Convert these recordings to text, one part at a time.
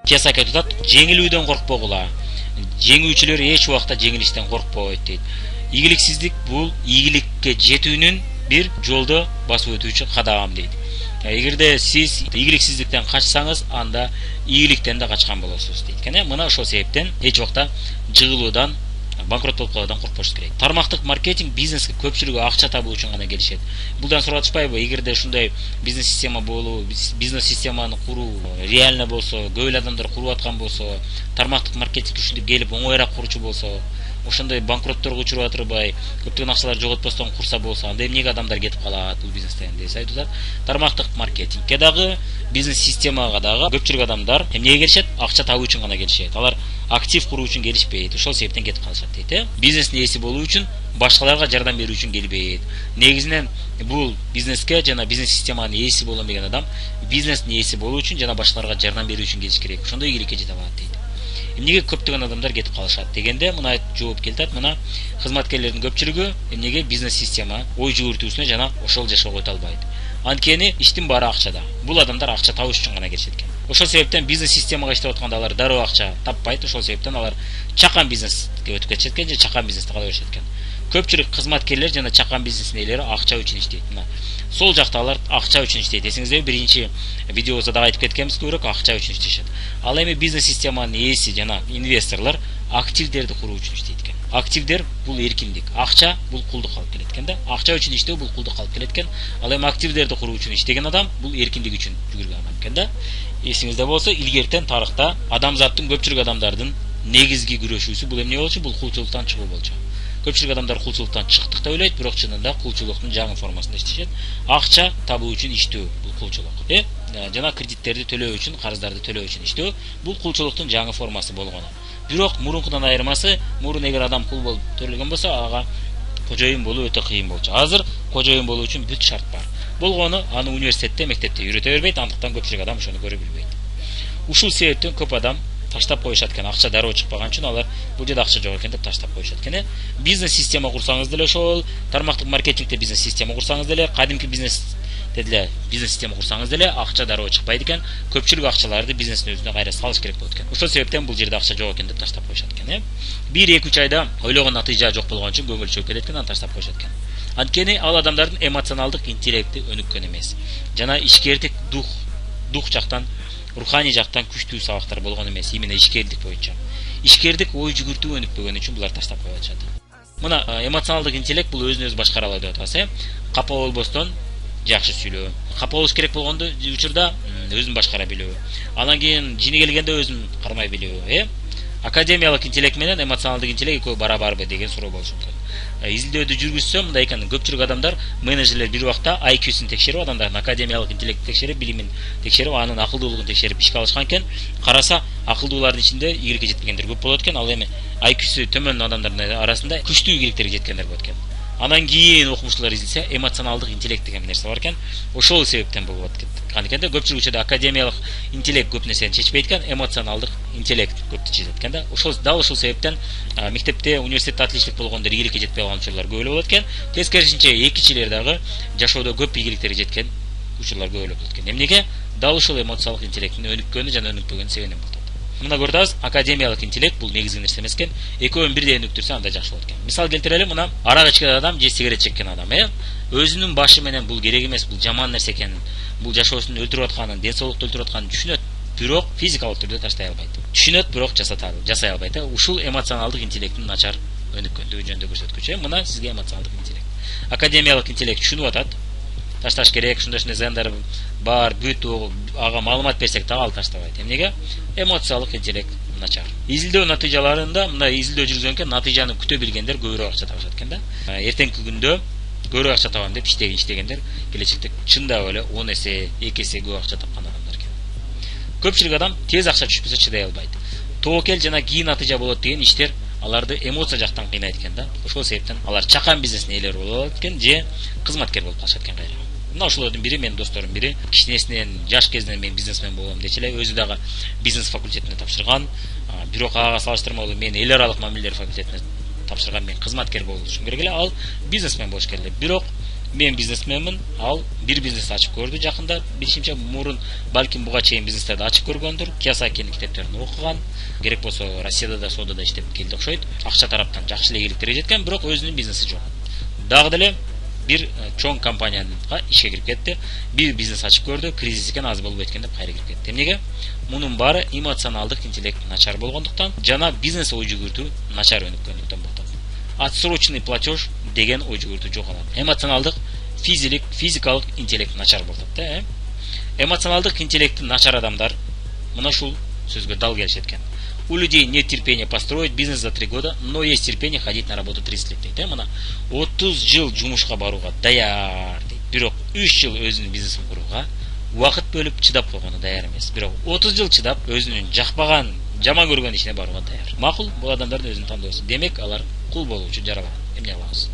Киясаки айтат, жеңилүүдөн коркпогула. Жеңүүчүлөр эч убакта жеңилиштен коркпойт дейт. Ийгиликсиздик бул ийгиликке жетүүнүн бир жолдо басып өтүүчү кадам дейт. Эгерде сиз ийгиликсиздиктен качсаңыз, анда ийгиликтен да качкан болосуз дейт. Кene мына ошол себептен эч убакта жыгылуудан, банкрот болуп калуудан коркпош керек. Тармактык маркетинг бизнеске көпчүлүгү акча табуу үчүн гана келишет. Булдан сурап атышпайбы? Эгерде ушундай бизнес система болуу, бизнес системаны куруу реально болсо, көп эле адамдар куруп аткан болсо, тармактык маркетинг ушинтип келип оңоюраак курчу болсо, ошондой банкротторго учуруп атырбай, көптөгөн акчаларды жоготпостон курса болсо, анда эмнеге адамдар кетип калат бул бизнестен десе айтат. Тармактык маркетингке дагы, бизнес системага дагы көпчүлүк адамдар эмнеге келишет? Акча табуу үчүн гана келишет. Алар актив куруу үчүн келишпейт. Ошол себептен кетип калышат дейт. Бизнестин ээси болуу үчүн, башкаларга жардам берүү үчүн келбейт. Негизинен бул бизнеске жана бизнес системанын ээси болом деген адам бизнестин ээси болуу үчүн жана башкаларга жардам берүү үчүн келиш керек. Ошондой ийгиликке жете алат дейт. Эмнеге көптөгөн адамдар кетип калышат дегенде, мына жооп келтат. Мына кызматкерлердин көпчүлүгү эмнеге бизнес система ой жүгүртүүсүнө жана ошол жашоого өтө албайт. Анткени иштин баары акчада. Бул адамдар акча табыш үчүн гана келишет экен. Ошол себептен бизнес системага иштеп атканда алар дароо акча таппайт. Ошол себептен алар чакан бизнеске өтүп кетишет экен же чакан бизнести кала беришет экен. Көпчүлүк кызматкерлер жана чакан бизнестин ээлери акча үчүн иштейт. Мына сол жакта алар акча үчүн иштейт. Эсиңизде биринчи видеобузда дагы айтып кеткенбиз, көбүрөөк акча үчүн иштешет. Ал эми бизнес системанын ээси жана инвесторлор активдерди куруу үчүн иштейт экен. Активдер бул эркиндик, акча бул кулдук алып келет экен да. Акча үчүн иштөө бул кулдук алып келет экен. Ал эми активдерди куруу үчүн иштеген адам бул эркиндик үчүн жүгүргөн адам экен да. Эсиңизде болсо, илгертен тарыхта адамзаттын көпчүлүк адамдардын негизги күрөшүүсү бул эмне болчу? Бул кулчулуктан чыгуу болчу. Көпчүлүк адамдар кулчулуктан чыктык деп ойлойт, бирок чынында кулчулуктун жаңы формасында иштешет. Акча табуу үчүн иштөө бул кулчулук. Жана кредиттерди төлөө үчүн, карыздарды төлөө үчүн иштөө бул кулчулуктун жаңы формасы болгону. Бирок мурункудан айырмасы, мурун эгер адам кул болуп төрөлгөн болсо, ага кожоюн болуу өтө кыйын болчу. Азыр кожоюн болуу үчүн бүт шарт бар. Болгону аны университетте, мектепте үйрөтө бербейт, андыктан көпчүлүк адам ошону көрө билбейт. Ушул себептен көп адам таштап коюшат экен. Акча дароо чыкпаган үчүн алар бул жерде акча жок экен деп таштап коюшат экен. Бизнес система курсаңыз деле ошол, тармактык маркетингде бизнес система курсаңыз деле, кадимки бизнес деле бизнес система курсаңыз деле акча дароо чыкпайт экен. Көпчүлүк акчаларды бизнестин өзүнө кайра салыш керек болот экен. Ошол себептен бул жерде акча жок экен деп таштап коюшат экен. 1-2 айда ойлогон натыйжа жок болгон үчүн көңүл чөгүп кетет экен, аны таштап коюшат экен. Анткени ал адамдардын эмоционалдык интеллекти өнүккөн эмес. Жана ишкердик дух жактан, руханий жактан күчтүү сабактар болгон эмес, именно ишкердик боюнча. Ишкердик ой жүгүртүү өнүкпөгөн үчүн булар таштап коюп атышат. Мына эмоционалдык интеллект бул өзүн өзү башкара алат деп атабыз. Капа болбостон жакшы сүйлөө. Капа болуш керек болгондо учурда өзүн башкара билүү. Анан кийин жини келгенде өзүн кармай билүү. Академиялык интеллект менен эмоционалдык интеллект экөө барабарбы деген суроо болушу мүмкүн. Изилдөөдү жүргүзсө, мындай экен, көпчүлүк адамдар, менеджерлер бир убакта IQ-сун текшерип, адамдардын академиялык интеллектин текшерип, билимин текшерип, анын акылдуулугун текшерип ишке алышкан экен. Караса, акылдуулардын ичинде ийгиликке жетпегендер көп болот экен. Ал эми IQ-су төмөн адамдардын арасында күчтүү ийгиликтерге жеткендер болот экен. Анан кийин окумуштуулар изилсе, эмоционалдык интеллект деген нерсе бар экен. Ошол себептен болуп аткан экен да. Көпчүлүк учурда академиялык интеллект көп нерсени чечпейт экен, эмоционалдык интеллект көптү чечет экен да. Дал ошол себептен мектепте, университетте отличник болгондор ийгиликке жетпей калган учурлар көп эле болот экен. Тескерисинче экичилер дагы жашоодо көп ийгиликтерге жеткен учурлар көп эле болот экен. Эмнеге? Дал ушул эмоциялык интеллекттин өнүккөнү жана өнүкпөгөнү себебинен болот. Мына көрдүңүз, академиялык интеллект бул негизги нерсе эмес экен. Экөөнүн бирдей өнүктүрсө анда жакшы болот экен. Мисал келтирели, мына арак ичкен адам же сигарет чеккен адам, өзүнүн башы менен бул керек эмес, бул жаман нерсе экенин, бул жашоосун өлтүрүп атканын, ден соолукту өлтүрүп атканын түшүнөт, бирок физикалык түрдө таштай албайт. Түшүнөт, бирок жасай албайт. Ушул эмоционалдык интеллекттин начар өнүккөндүгү жөнүндө көрсөткүчү. Мына сизге эмоционалдык интеллект. Академиялык интеллект түшүнүп атат. Ташташ керек, ушундай зыяндар бар, бүт ага маалымат берсек дагы ал таштабайт. Эмнеге? Эмоциялык интеллект начар. Изилдөө натыйжаларында, мына изилдөө жүргүзгөн экен, натыйжаны күтө билгендер көбүрөөк акча табышат экен да. Эртеңки күндө көбүрөөк акча табам деп иштегендер келечекте чындап эле 10 эсе, 2 эсе көп акча тапкан адамдар экен. Көпчүлүк адам тез акча түшпөсө чыдай албайт. Тоокел жана кийин натыйжа болот деген иштер аларды эмоция жактан кыйнайт экен да. Ошол себептен алар чакан бизнестин ээлери болот экен же кызматкер болуп калышат экен кайра. Мына ошолордун бири, менин досторум бири, кичинесинен, жаш кезинен мен бизнесмен болом дечи эле, өзү дагы бизнес факультетине тапшырган. Бирок ага салыштырмалуу мен эл аралык мамилелер факультетине тапшырган, мен кызматкер болушум керек эле, ал бизнесмен болуш керек эле. Бирок мен бизнесменмин, ал бир бизнес ачып көрдү жакында. Билишимче мурун балким буга чейин бизнестерди ачып көргөндүр. Киясакинин китептерин окуган. Керек болсо Россияда да содада иштеп келди окшойт. Акча тараптан жакшы эле ийгиликтерге жеткен, бирок өзүнүн бизнеси жок. Дагы деле бир чоң компанияга ишке кирип кетти. Бир бизнес ачып көрдү, кризис экен, аз болуп эткен деп кайра кирип кетти. Эмнеге? Мунун баары эмоционалдык интеллект начар болгондуктан жана бизнес ой жүгүртүү начар өнүккөндүктөн болот. Отсроченный платеж деген ой жүгүртүү жок алат. Эмоционалдык, физикалык интеллект начар болот да. Эмоционалдык интеллекти начар адамдар мына ушул сөзгө дал келишет экен. У людей нет терпения построить бизнес за 3 года, но есть терпение ходить на работу 30 лет дейт. Мына 30 жыл жумушка барууга даяр дейт. Бирок 3 жыл өзүнүн бизнесин курууга убакыт бөлүп чыдап койгону даяр эмес. Бирок 30 жыл чыдап өзүнүн жакпаган, жаман көргөн ишине барууга даяр. Макул, бул адамдардын өзүнүн тандоосу. Демек, алар кул болуу үчүн жаралган. Эмне кылабыз?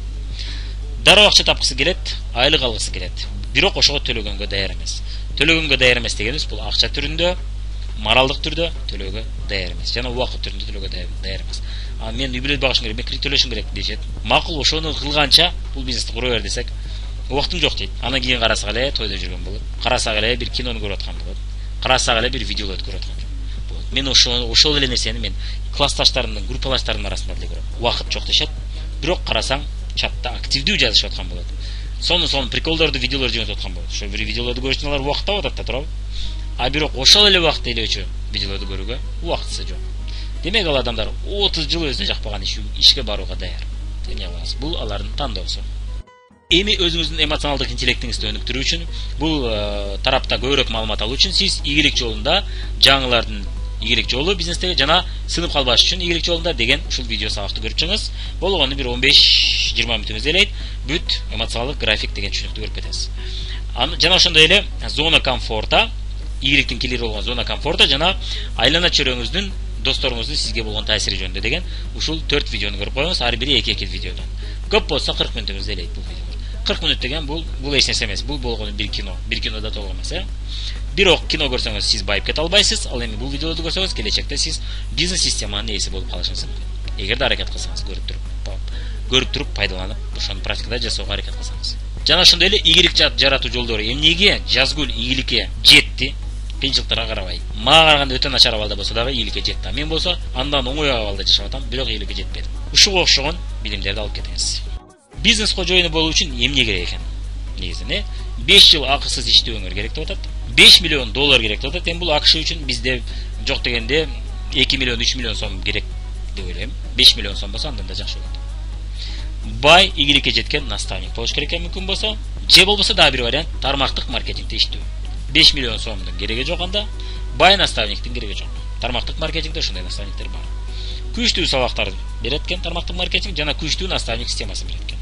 Дароо акча тапкысы келет, айлык алгысы келет. Бирок ошого төлөгөнгө даяр эмес. Төлөгөнгө даяр эмес дегенибиз бул акча түрүндө, моралдык түрдө төлөөгө даяр эмес. Жана убакыт түрүндө төлөөгө даяр эмес. Мен үй бүлө багышым керек, мен кредит төлөшүм керек дешет. Макул, ошону кылганча бул бизнести кура бер десек, убактым жок дейт. Анан кийин карасак эле тойдо жүргөн болот. Карасак эле бир кинону көрүп аткан болот. Карасак эле бир видеолорду көрүп аткан болот. Мен ошол эле нерсени мен классташтарымдын, группалаштарымдын арасында деле көрөм. Убакыт жок дешет. Бирок карасаң чатта активдүү жазышып аткан болот. Сонун приколдорду, видеолорду жөнөтүп аткан болот. Ошо бир видеолорду көрүш үчүн алар убакыт таап атат да, туурабы? А бирок ошол эле убакыт элечү видеолорду көрүүгө убактысы жок. Демек, ал адамдар 30 жыл өзүнө жакпаган ишке барууга даяр. Эмне кылабыз? Бул алардын тандоосу. Эми өзүңүздүн эмоционалдык интеллектиңизди өнүктүрүү үчүн, бул тарапта көбүрөөк маалымат алуу үчүн сиз ийгилик жолунда, жаңылардын ийгилик жолу бизнестеги жана сынып калбаш үчүн ийгилик жолунда деген ушул видео сабакты көрүп чыгыңыз. Болгону бир 15-20 мүнөтүңүз элейт. Бүт эмоционалдык график деген түшүнүктү көрүп кетесиз. Жана ошондой эле зона комфорта, ийгиликтин килери болгон зона комфорта жана айлана чөрөңүздүн, досторуңуздун сизге болгон таасири жөнүндө деген ушул 4 видеону көрүп коюңуз. Ар бири 2-2 видеодон. Көп болсо 40 мүнөтүңүздү элейт бул видео. 40 мүнөт деген бул эч нерсе эмес. Бул болгону бир кино. Бир кинода толук эмес, Бирок кино көрсөңүз сиз байып кете албайсыз. Ал эми бул видеолорду көрсөңүз келечекте сиз бизнес системанын ээси болуп калышыңыз мүмкүн. Эгерде аракет кылсаңыз, көрүп туруп пайдаланып, ошону практикада жасоого аракет кылсаңыз. Жана ошондой эле ийгилик жаратуу жолдору. Эмнеге Жазгүл ийгиликке жетти? Кыйынчылыктарга карабай. Мага караганда өтө начар абалда болсо дагы ийгиликке жетти. Мен болсо андан оңой абалда жашап атам, бирок ийгиликке жетпедим. Ушуга окшогон билимдерди алып кетиңиз. Бизнес кожоюну болуу үчүн эмне керек экен? Негизинен 5 жыл акысыз иштөөңөр керек деп атат. 5 миллион доллар керек деп атат. Эми бул акш үчүн бизде жок дегенде 2 миллион, 3 миллион сом керек деп ойлойм. 5 миллион сом болсо андан да жакшы болот. Бай ийгиликке жеткен наставник болуш керек мүмкүн болсо, же болбосо дагы бир вариант тармактык маркетингде иштөө. 5 миллион сомдун кереги жок анда, бай наставниктин кереги жок. Тармактык маркетингде ошондой наставниктер бар. Күчтүү сабактар берет экен тармактык маркетинг жана күчтүү наставник системасын берет экен.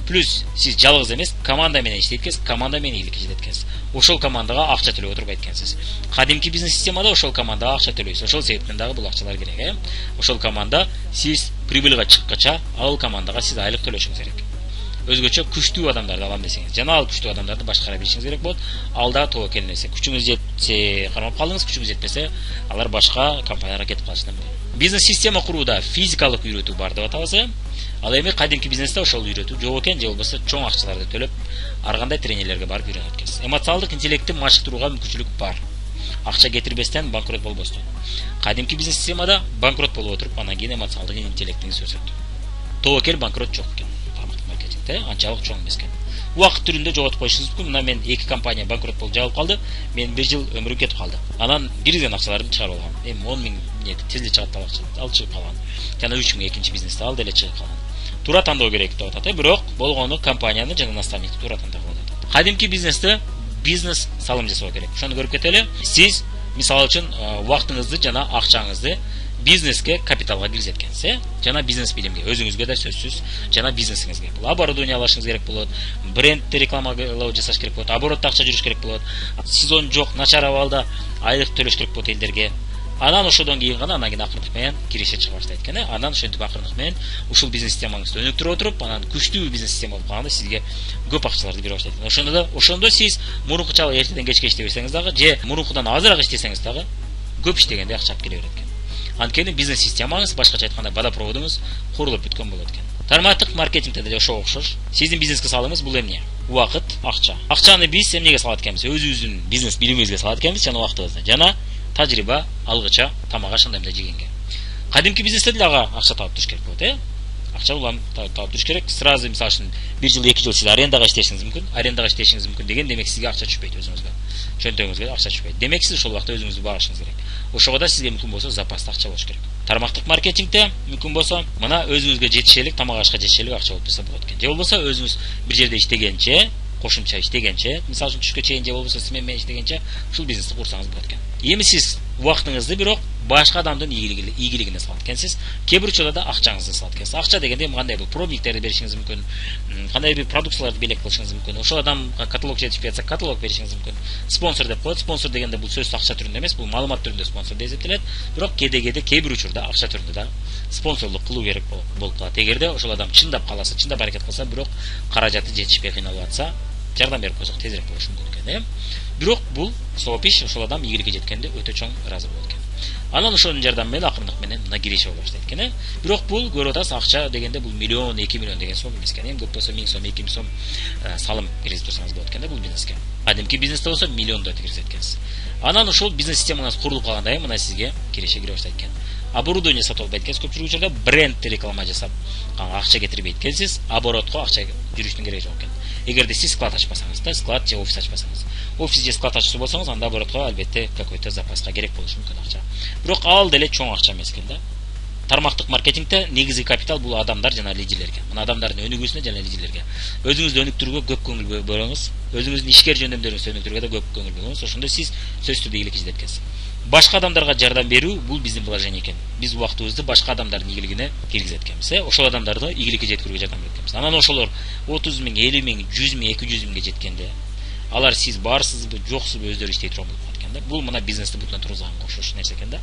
Плюс сиз жалгыз эмес, команда менен иштейт экенсиз, команда менен ийгиликке жетет экенсиз. Ошол командага акча төлөп отурбайт экенсиз. Кадимки бизнес системада ошол командага акча төлөйсүз. Ошол себептен дагы бул акчалар керек, Ошол команда сиз прибыльга чыккача, ал командага сиз айлык төлөшүңүз керек. Өзгөчө күчтүү адамдарды алам десеңиз, жана ал күчтүү адамдарды башкара билишиңиз керек болот. Ал да тобокел нерсе. Күчүңүз жетсе, кармап калдыңыз, күчүңүз жетпесе, алар башка компанияларга кетип калышы мүмкүн. Бизнес система курууда физикалык үйрөтүү бар деп атабыз, Ал эми кадимки бизнесте ошол үйрөтүү жок экен, же болбосо чоң акчаларды төлөп, ар кандай тренерлерге барып үйрөнөт экенсиз. Эмоционалдык интеллектти машыктырууга мүмкүнчүлүк бар. Акча кетирбестен банкрот болбостон. Кадимки бизнес системада банкрот болуп отуруп, анан кийин эмоционалдык интеллектиңиз өсөт. Тобокел банкрот жок экен. Анчалык чоң эмес экен. Убакыт түрүндө жоготуп коюшуңуз мүмкүн. Мына мен 2 компания банкрот болуп жабылып калды. Мен 1 жыл өмүрүм кетип калды. Анан бирден акчаларды чыгарып алгам. Эми 10 миң тезде чыгат деп акча алып чыгып калган. Жана 3 миң экинчи бизнесте алды эле чыгып калган. Туура тандоо керек деп атат, бирок болгону компанияны жана наставникти туура тандоо деп атат. Кадимки бизнесте бизнес салым жасоо керек. Ошону көрүп кетели. Сиз мисалы үчүн убактыңызды жана акчаңызды бизнеске, капиталга киргизеткенсиз, жана бизнес билимге, өзүңүзгө да сөзсүз, жана бизнесиңизге. Бул оборудование алышыңыз керек болот, брендти рекламалоо жасаш керек болот, оборотто акча жүрүш керек болот. Сезон жок, начар абалда айлык төлөш керек болот элдерге. Анан ошодон кийин гана анан акырындык менен киреше чыга баштайт экен. Анан ошентип акырындык менен ушул бизнес системаңызды өнүктүрүп отуруп, анан күчтүү бизнес система болуп калганда сизге көп акчаларды бере баштайт экен. Ошондо сиз мурункуча эртеден кечке иштей берсеңиз дагы, же мурункудан азыраак иштесеңиз дагы көп иштегенде акча алып келе берет экен. Анткени бизнес системаңыз, башкача айтканда, водопроводуңуз курулуп бүткөн болот экен. Тармактык маркетингде деле ошого окшош. Сиздин бизнеске салымыңыз бул эмне? убакыт, акча. Акчаны биз эмнеге салат экенбиз? Өзүбүздүн бизнес билимибизге салат экенбиз жана убактыбызды. Жана тажрыйба алгыча тамак ашындайм жегенге. Кадимки бизнесте деле акча таап туруш керек болот, акча улам таап туруш керек. Сразу мисалы үчүн 1 жыл 2 жыл сиз арендага иштешиңиз мүмкүн. Арендага иштешиңиз мүмкүн деген демек сизге акча түшпөйт өзүңүзгө. Чөнтөгүңүзгө акча түшпөйт. Демек сиз ошол убакта өзүңүздү багышыңыз керек. Ошого да сизге мүмкүн болсо запаста акча болуш керек. Тармактык маркетингде мүмкүн болсо мына өзүңүзгө жетишелик, тамак ашка жетишелик акча болуп турса болот экен. Же болбосо өзүңүз бир жерде иштегенче, кошумча иштегенче, мисалы үчүн түшкө чейин же болбосо смена иштегенче ушул бизнести курсаңыз болот экен. Эми сиз убактыңызды бирок башка адамдын ийгилигине салат экенсиз. Кээ бир учурда акчаңызды салат экенсиз. Акча дегенде кандай бул пробниктерди беришиңиз мүмкүн, кандай бир продукцияларды белек кылышыңыз мүмкүн. Ошол адамга каталог жетишпей жатса, каталог беришиңиз мүмкүн. Спонсор деп коет. Спонсор дегенде бул сөзсүз акча түрүндө эмес, бул маалымат түрүндө спонсор деп эсептелет. Бирок кээде кээ бир учурда акча түрүндө да спонсорлук кылуу керек болуп калат. Эгерде ошол адам чындап кааласа, чындап аракет кылса, бирок каражаты жетишпей кыйналып атса, жардам берип койсок тезирээк болушу мүмкүн экен. Бирок бул сооп иш, ошол адам ийгиликке жеткенде өтө чоң ыраазы болот экен. Анан ошонун жардамы менен акырындык менен мына киреше боло баштайт экен. Бирок бул көрүп атасыз, акча дегенде бул миллион, 2 миллион деген сом эмес экен. Эми көп болсо 1000 сом, 2000 сом салым киргизип турсаңыз болот экен бул бизнеске. Кадимки бизнесте болсо миллиондой киргизет экенсиз. Анан ошол бизнес системаңыз курулуп калганда мына сизге киреше кире баштайт экен. Оборудование сатып албайт экенсиз көпчүлүк учурда, бренд реклама жасап акча кетирбейт экенсиз, оборотко акча жүрүштүн кереги жок экен. Эгерде сиз склад ачпасаңыз да, склад же офис ачпасаңыз, офис же склад аччу болсоңуз, анда оборотко албетте какой-то запаска керек болушу мүмкүн акча. Бирок ал деле чоң акча эмес экен да. Тармактык маркетингде негизги капитал бул адамдар жана лидерлерге. Мына адамдардын өнүгүүсүнө жана лидерлерге. Өзүңүздү өнүктүрүүгө көп көңүл бөлүңүз, өзүңүздүн ишкер жөндөмдөрүңүздү өнүктүрүүгө да көп көңүл бөлүңүз. Ошондо сиз сөзсүз түрдө ийгиликке жетет экенсиз. Башка адамдарга жардам берүү бул биздин положение экен. Биз убактыбызды башка адамдардын ийгилигине киргизет экенбиз. Ошол адамдарды ийгиликке жеткирүүгө жардам берет экенбиз. Анан ошолор 30 миң, 50 миң, 100 миң, 200 миңге жеткенде, алар сиз барсызбы, жоксузбу өздөрү иштей турган болуп калат экен да. Бул мына бизнести бүтүнөн тургузган окшош нерсе экен да.